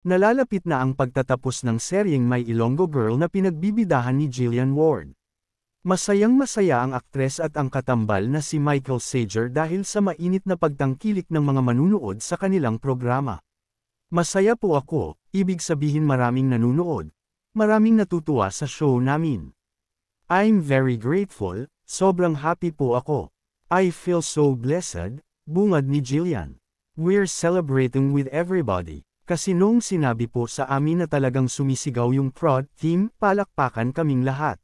Nalalapit na ang pagtatapos ng seryeng My Ilonggo Girl na pinagbibidahan ni Jillian Ward. Masayang-masaya ang aktres at ang katambal na si Michael Sager dahil sa mainit na pagtangkilik ng mga manunood sa kanilang programa. Masaya po ako, ibig sabihin maraming nanunood. Maraming natutuwa sa show namin. I'm very grateful, sobrang happy po ako. I feel so blessed, bungad ni Jillian. We're celebrating with everybody. Kasi noong sinabi po sa amin na talagang sumisigaw yung prod team, palakpakan kaming lahat.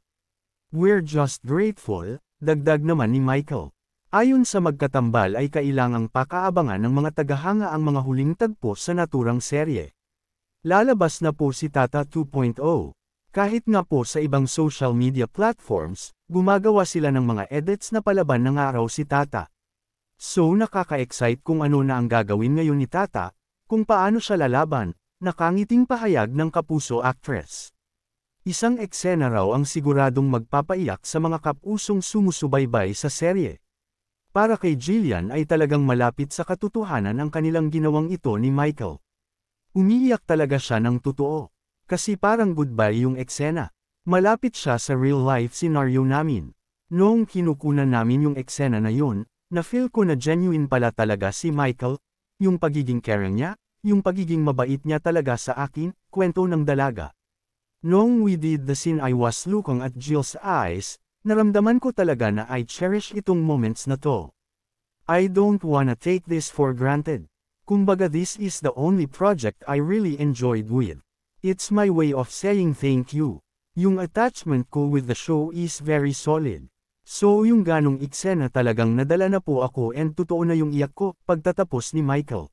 We're just grateful, dagdag naman ni Michael. Ayon sa magkatambal ay kailangang pakaabangan ng mga tagahanga ang mga huling tagpo sa naturang serye. Lalabas na po si Tata 2.0. Kahit nga po sa ibang social media platforms, gumagawa sila ng mga edits na palaban ng araw si Tata. So nakaka-excite kung ano na ang gagawin ngayon ni Tata, kung paano siya lalaban, nakangiting pahayag ng kapuso actress. Isang eksena raw ang siguradong magpapaiyak sa mga kapusong sumusubaybay sa serye. Para kay Jillian ay talagang malapit sa katotohanan ang kanilang ginawang ito ni Michael. Umiiyak talaga siya ng totoo. Kasi parang goodbye yung eksena. Malapit siya sa real-life scenario namin. Noong kinukunan namin yung eksena na yun, na-feel ko na genuine pala talaga si Michael, yung pagiging caring niya, yung pagiging mabait niya talaga sa akin, kwento ng dalaga. Noong we did the scene I was looking at Jill's eyes, naramdaman ko talaga na I cherish itong moments na to. I don't wanna take this for granted. Kumbaga this is the only project I really enjoyed with. It's my way of saying thank you. Yung attachment ko with the show is very solid. So yung ganong eksena talagang nadala na po ako and totoo na yung iyak ko, pagtatapos ni Michael.